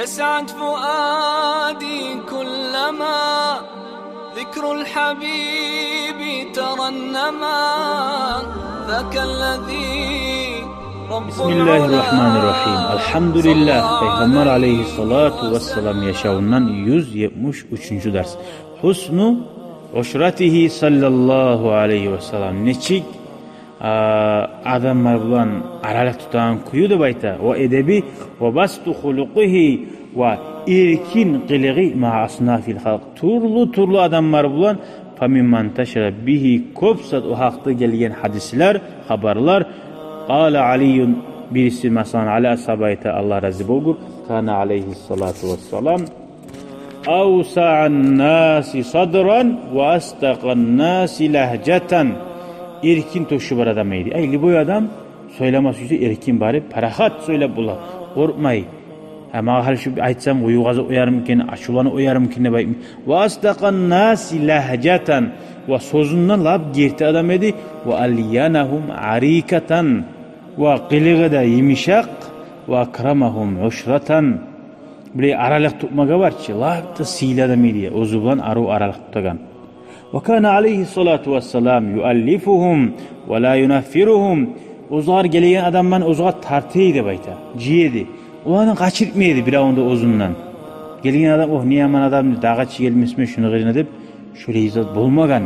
يسعد فؤادي كلما ذكر الحبيب ترنما ذاك الذي Bismillahirrahmanirrahim. Elhamdülillah. Peygamber aleyhissalatu vesselam yaşamından 173. ders. Husnu oşratihi sallallahu aleyhi ve sellem. Neçik adamlar bulan aralık tutan kuyu da bayta. Ve edebi ve bastu hulukihi ve irkin qiliği ma asnafil halk. Turlu adamlar bulan famimman taşra bihi kopsat o hakta gelgen hadisler, haberler. Qala Aliyun birisi mesela Ali ashabayta Allah razı olsun. Kana aleyhissalatu vesselam awsa'an nasi sadran ve astaqan nasi lahjatan. Erkin toşu bir adam idi. Ayli bu adam söylemesi için erkin bari parahat söyle bula. Korkmay. Ama hal şu aytsam uyuğazı uyarımken, aşulanı uyarımken ne bayım. Ve astaqan nasi lahjatan. Ve sözünden lab girti adam idi. Ve alyanahum arikatan. Ve qiliği da yumuşak. Ve akramahum uşratan. Böyle aralık tutmaga var ki lab da siyli adam idi. O zublan aru aralık tutagan. Ve kana aleyhissalatu vesselam yuallifuhum ve la yunaffiruhum. Ozgar geleyen adamman ozgar tartıydı bayta. Ciyedi. Olanı kaçırtmaydı bir avında ozundan. Gelen adam oh niye aman adam dağaçı gelmesme şunu gırın edip şöyle izat bulmagan.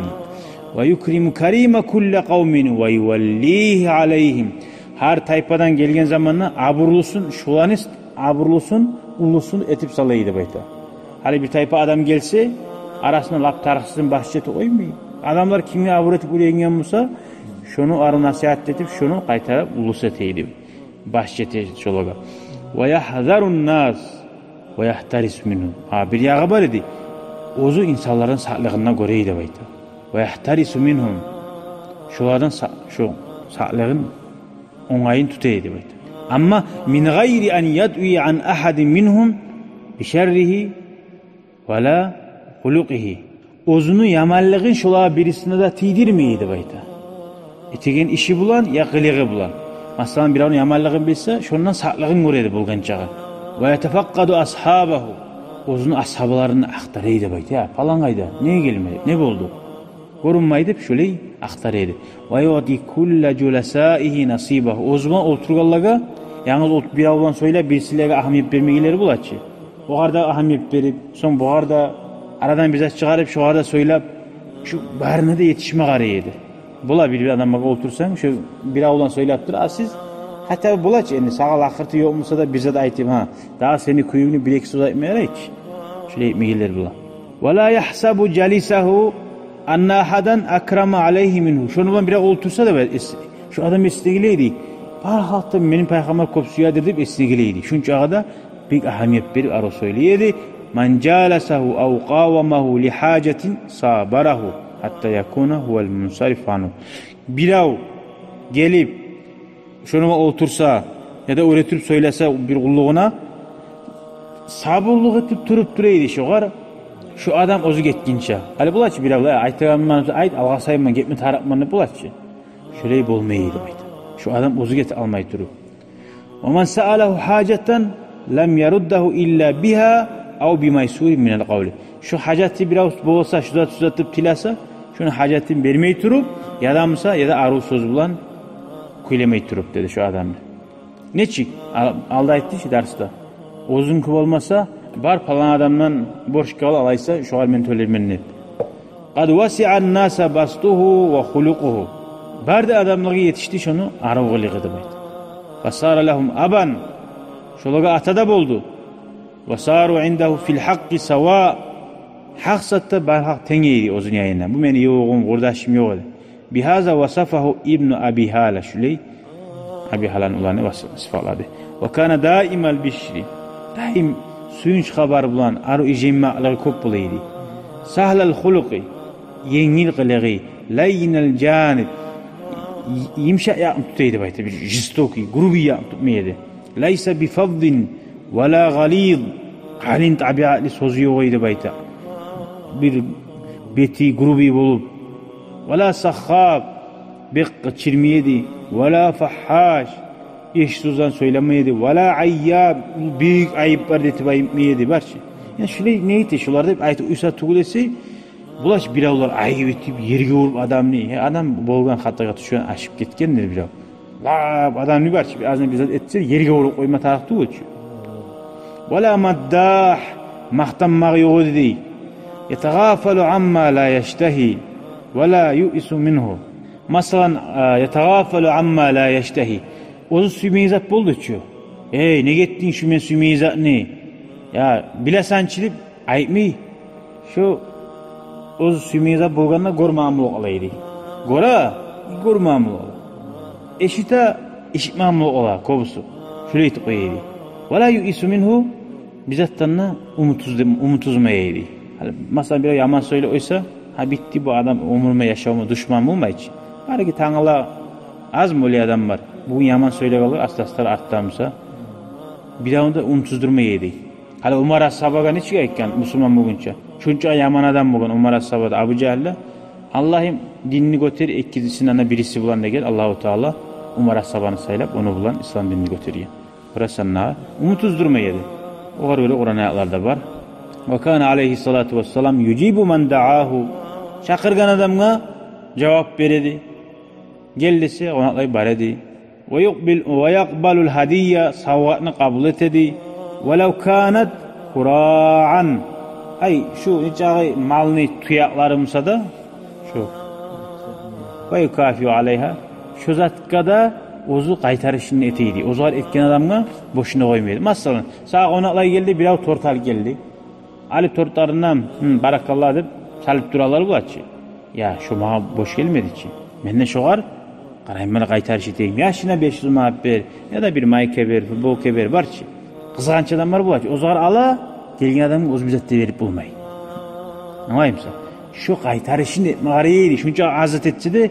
Ve yukrimu karime kulle kavmin ve yuvallihi aleyhim. Her tayfadan gelgen zamanla aburlusun, şulanist aburlusun, ulusun etip salaydı bayta. Hali bir tayfa adam gelse arasında lap tarıksızın bahçeti oymayın. Adamlar kimi abur etip uleyen olsa şunu arı nasihat edip şunu kaytarıp ulus eteydi. Bahçeti çoluğa. Ve yahzarun nas ve yahtaris minhum. Bir yağı var idi. Ozu insanların sağlığına göreydi bayta. Ve yahtaris minhum. Şulardan şu sağlığın onayın tutaydı bayta. Ama min gayri en yad'u an ahadin minhum bi şerrihi ve la hulukihi. Ozunu yamallığın şulağa birisine de tidirmeydi bayta. Etigen işi bulan ya kılığı bulan. Mesela bir an yamallığın bilse şundan sağlığın göreydi bulgan çağı. Ve yetefakkadu ashabahu. Ozunu ashablarını aktarıydı bayta. Ya falan ayda neye gelmedi? Ne buldu? Korunmaydı şöyle aktarıydı. Ve yu'ti kulle culasaihi nasibahu. O zaman oturgallaga yalnız bir avlan söyle birisiyle ahmiyet vermegileri bulaçı. O arada ahmiyet verip son bu arada aradan bize çıkarıp şu arada söyleyip şu barına da yetişme garıydı. Bula bir adamla otursan şu bir avlan söyleyiptir. Siz hatta bulaç yani sağal akırtı yok musa da bize de aytayım ha. Daha seni kuyunu bileksiz uzatmayarak şöyle etmegiler bula. Ve la yahsabu calisahu anna ahadan akrama aleyhi minhu. Şunu bir otursa da şu adam istigileydi. Par halkta benim peygamber kopsuya dedip istigileydi. Çünkü ağada bir ahamiyet bir aro söyleyedi. Man jalasahu aw qawamahu li hacetin sabarahu hatta yakuna huvel munsarif anhu. Birav gelip şunu otursa ya da öğretip söylese bir kulluğuna sabırlık etip durup duraydı şu adam ozu getkinçe. Hali bulaç biravla aytağımman ayt alğa sayman getme tarapmanı bulaçı. Şöyle bolmayıydı bayta. Şu adam ozu get almayı durup. Ve man sa'alahu haceten lem yaruddahu illa biha av bimaysuri minel kavli. Şu haceti biraz boğulsa, şuzatıp tilasa, şunu hacetin vermeyi turup, ya da mısa ya da aruz söz bulan kuylemeyi turup dedi şu adam. Ne çık? Alda etti şu derste. Uzun kub olmasa, bar falan adamdan borç kal alaysa, şu hal mentörlermenin et. Kad vasi'an nasa bastuhu ve hulukuhu. Barda adamlığı yetişti şunu, aruvğılığı edebaydı. Fasara lahum aban. Şolaga atada boldu. Ve saru indahu fil haqqi sawa. Haqsatta bar haq tengeydi ozun yayından. Bu meni yoğun kurdaşım yok idi. Bihaza vasafahu İbn Abi Hala şuley. Abi Hala'nın ulanı vasıfaladı. Ve kana daimal bişri. Daim suyunç haber bulan aru icimmaları kop bulaydı. Sahlal huluqi. Yengil qılığı. Laynal canib. Yimşa yapım tutaydı bayta. Bir jistoki, grubi yapım tutmaydı. Laysa bifaddin ve la galid. Halin tabiatli sözü yoğuydu bayta. Bir beti grubi bulup ve la sakhab bir çirmiyedi ve la fahhaş eşsuzdan söylemeydi. Vela ayyab büyük ayıp var detip ayıpmaydı barçı. Yani şöyle neydi şularda ayet uysa tuğlesi bulaş biravlar ayıp etip yerge vurup adam ne? Adam bolgan hataga düşen aşıp ketkendir birav. La adam ne barçı azına bizzat etse yerge vurup koyma taraktı ölçü. Vela maddah maqtanmaq yo'q dedi. Yetagafalu amma la yashtahi ve la yu'isu minhu. Masalan yetagafalu amma la yashtahi. Ozu sümeyzat boldu çu. Ey ne gettin şu men sümeyzat ne? Ya bilesançılıp aytmi. Şu ozu sümeyzat bolganna gormamlıq alaydı. Gormamlıq. Eşita işitmamlıq ola kobusu. Şöyle etip koyaydı. Ve la yu'isu minhu. Bizattanna umutuzmayaydı. Mesela bir yaman söyle oysa ha bitti bu adam umurma yaşamı düşman mı olmayı için. Var ki Tanrı'la az mı öyle adam var. Bugün yaman söyle kalır aslaslar arttırmışsa bir daha onda umutuzdurmayaydı. Hala Umar As-Sabaga ne çıkayken Müslüman bugünçe. Şunca yaman adam bugün Umar As-Saba'da Abu Cehil'le Allah'ım dinini götür ikisinden birisi bulan da gel Allahu Teala Umar As-Saba'nı sayılıp onu bulan İslam dinini götürüyor. Burası ne? Umutuzdurmayaydı. O var öyle Kur'an ayetlarda var. Ve kana aleyhissalatu vesselam yucibu men da'ahu. Çakırgan adamga cevap veredi. Geldisi onaklay baredi. Ve yakbalul hadiyya savvatını kabul etedi. Velev kanat kura'an. Ay şu niçağı malını tuyaklarımsa da şu. Ve yukafiyu aleyha. Şu zatkada ozu kaytarışını eteydi. Ozular etken adamga boşuna koymaydı. Masalan sağa onaklay geldi birav tortal geldi. Ali tortlarından barakallah deyip salıp duralar bu açı. Ya şu bana boş gelmedi ki. Menden şoğar qarayım bana qaytarış eteyim. Yaşına 500 manat ver ya da bir mayke ver, futbolke ver var ki. Kızğanç adam var bu açı. Ozular ala gelgen adamın oz bizatte verip bulmayın. Anlayımsa. Şu qaytarışını etme qarayıydı. Şunca azat etse de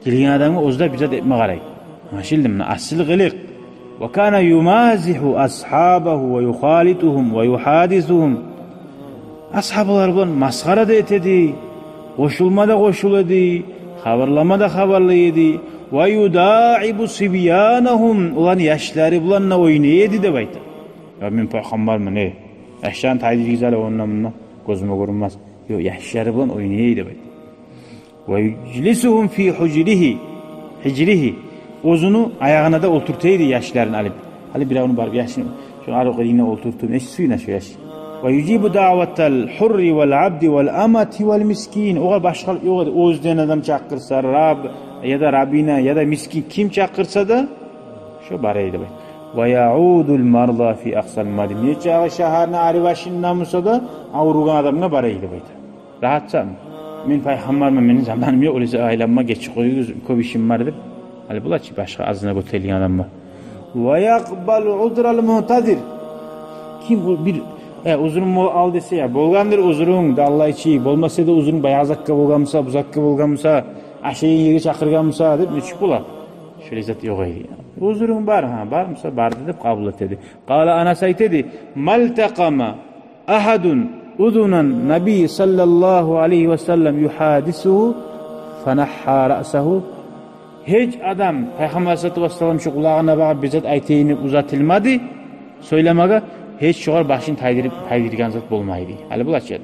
gelgen adamın ozda bizat etme qarayı. Anlaşıldı mı? Asıl kılık. Ve kana yumazihu ashabahu ve yukhalituhum ve yuhadisuhum. Ashablar bilan masxara da etedi. Qo'shilma da qo'shiladi. Xabarlama da xabarlaydi. Va yudaibu sibyanahum. Ulan yoshlari bilan o'ynaydi deb aytdi. Ya men payg'ambarman, yoshlarni taydizgizali ondan bundan ko'zimga ko'rinmas. Yo'q, yoshlari bilan o'ynaydi deb aytdi. Va yujlisuhum fi hijrihi. O'zini oyog'ina da o'ltirtaydi yoshlarini olib. Hali birovni borib yoshini shu ariqina o'ltirtib, suyuna shu yosh. Ve yucibu da'vatal hurri vel abdi vel amati vel miskin. O başka yok o'zdan adam chaqirsa, Rab ya da Rabbina ya da miskin kim chaqirsa da şu baraydi. Ve yaudul marda fi aqsal madine. Chağı shaharni arivashindan bo'lsa da avrugan adamga baraydi deydi. Rahatsan. Men payg'ambarman, mening zamanim yo'q, o'lsa ailamga geç qo'ygiz, ko'p ishim bor deb. Hali bularchi boshqa azna o'telgan odam bor. Ve yaqbalu udral mu'tadir. Kim bir uzun mu al dese ya, bolgandır uzun da Allah içi, bolmasa da uzun bayazakka bolganmasa, buzakka bolganmasa, aşeyin yeri çakırganmasa deb nechik bular. Şöyle zat yo'q edi. Uzun barmasa bar deb qabul etdi. Qala Anas aytdi: "Maltaqama ahadun udunan nabiy sallallohu alayhi va sallam yuhadisuhu fanahha ra'sahu." Hech adam payg'ambar sollallohu alayhi vasallam shu qulog'ina bag'ib bizat aytayini uzatilmadi, söylemaga hiç şoğar başını taydirgan zat bolmaydı. Hali bularchi.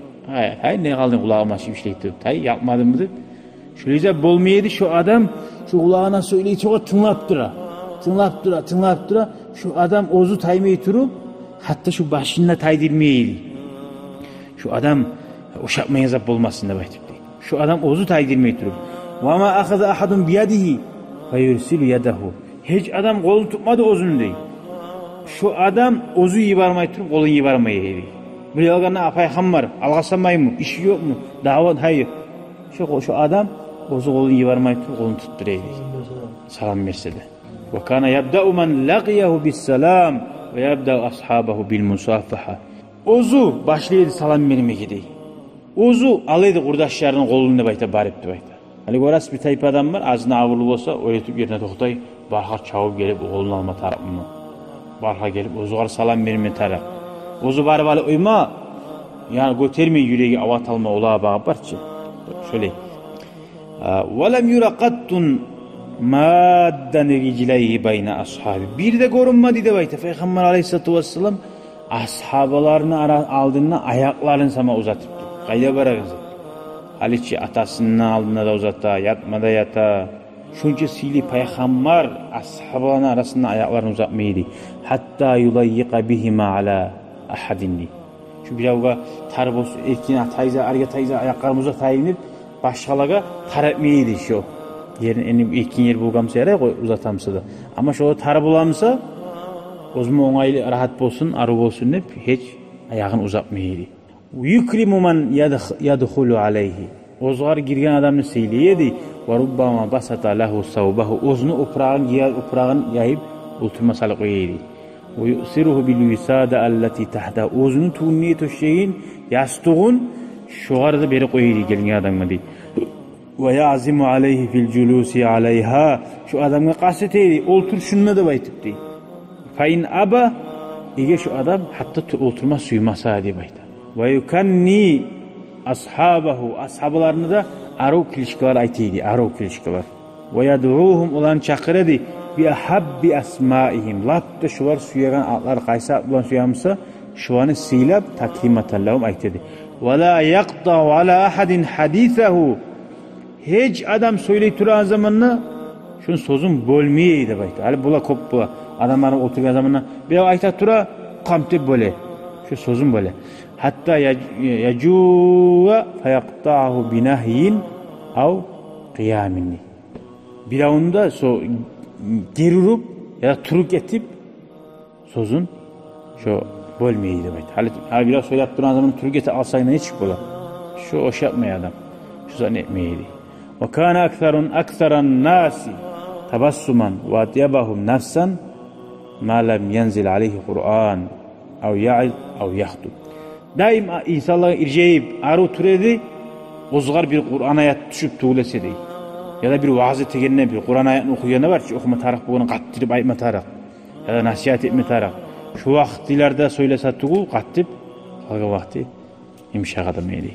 Hay ne qaldın qulağıma şu işleydi. Tay yapmadım mı? Şöyle bolmaydı şu adam şu qulağına söyleyip çok tınlap dura. Şu adam ozu taymay turup hatta şu başını taydirmeydi. Şu adam oşapmayan zat bolmasın deb aytibdi. Şu adam ozu taydirmey turup va ma akhadha ahadun biyadihi fa yursilu yadahu. Hiç adam qo'lini tutmadı ozunu deydi. Şu adam ozu yibarmay turib qo'lini yibarmaydi. Bilganna payg'ambar alg'asamaymi? İşi yo'q mu? Da'vat hayır. Şu adam ozu qo'lini yibarmay turib qo'lini tuttiraydi. Salom bersedi. Ve kana yabda'u man laqiyahu bis-salam ve yabda'u ashabahu bil-musafaha. Ozu başlaydı salam vermege deydi. Ozu alaydı qurdaşlarının qo'lini deb ayta barib deb ayta. Hali go'ras bir tayp adam var, azna avurlu bo'lsa, o'yetib yerine to'xtay, barqa chavib kelib qo'lini olma tarafımı. Barqa gelip ozuğar salam verme taraf. Ozu barib ali uyma, yani götermeyi yüreği avat alma olağa bağıb barçı. Şöyle. وَلَمْ يُرَقَتُّنْ maddan ricleyhi bayna ashabi. Bir de korunma dedi bayta. Peygamber aleyhissalatu vesselam ashabalarını aldığında ayaklarını sama uzatıptı. Kayda bırakınız. Haliçi atasının aldığında da uzata, yatmada yata. Şunca sili peygamber ashabalarının arasında ayaklarını uzatmaydı. Hatta yulayyika bihima ala ahadinni. Şu biravga tarbos erkin tayza arga tayza ayaklarını uzatayınıp başkalarga tarapmaydı şu. Yerin enim erkin yer bulgamsa yara uzatamsa da. Ama şu tarı bulamsa o zaman onaylı rahat bolsun, arı bolsun hep hiç ayağını uzatmaydı. Yukrimu man yadkhulu aleyhi. Ozgar girgen adamını seyleyedi. Ve rubbama basata lahu savbahu. Ozunu uprağın yayıp ultuma salı koyaydı. Ve yusiruhu bil visada allati tahta. Ozunu tuğunniye toşeyin yastuğun şuarda beri koyaydı gelgen adamı değil. Ve yazimu aleyhi fil culusi aleyha. Şu adamga kaseteydi. Oltur şununla da baytıp değil. Fa in aba. Ege şu adam hatta oturma suymasa diye baytı. Ve yukanni ashabahu. Ashablarını da aruk ilişkiler aytıydı. Aruk ilişkiler. Ve yad'uhum olan çakırdı. Bi ahabbi asmaihim. Latta şuvar suyagan atlar kaysa bulan suyamsa şuvanı silab takrimatan lahum aytıydı. Ve la yaqta'u ala ahadin hadisahu. Hiç adam söyleyip duran zamanla şunun sözün bölmeyeydi baytı. Hali bula kop bula. Adamların oturgan zamanla bir ayta tura kamte böyle. Şu sözün böyle. Hatta yacuva fayaqta'hu binahyin av qiyaminni. Bir anda so gerurup ya da turuk etip sözün şu bölmeyeydi baytı. Hali biraz söyleyip duran zaman turuk eti alsayına hiç bula. Şu oş yapmaya adam. Şu zannetmeyeydi. Ve kana aksaran nasi tabassuman ve atyabahum nafsan ma lem yenzil aleyhi Kur'an ev ya'il ev yahdud. Daim insanlara irceyip arı türedi ozgar bir Kur'an ayet düşüp tuğlese değil. Ya da bir vaazı tegenine bir Kur'an ayetini okuyana var ki okuma tarak bunu qattırıp aytma tarak. Ya da nasihat etme tarak. Şu vaktilerde söylese tuğu qattip kalga vakti imşağa da meyli.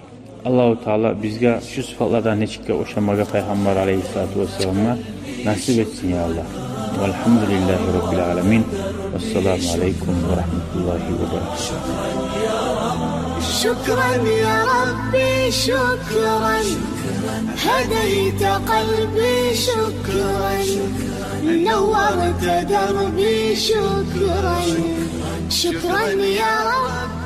Allahu Teala bizge şu sıfatlardan neçikle oşamaga Peygamber aleyhissalatu vesselam'a nasip etsin ya Allah. Velhamdülillahi Rabbil alemin. Vesselamu aleyküm ve rahmetullahi ve berekatuhu. شكرا يا ربي شكرا هديت قلبي شكرا نورت دربي شكرا شكرا يا رب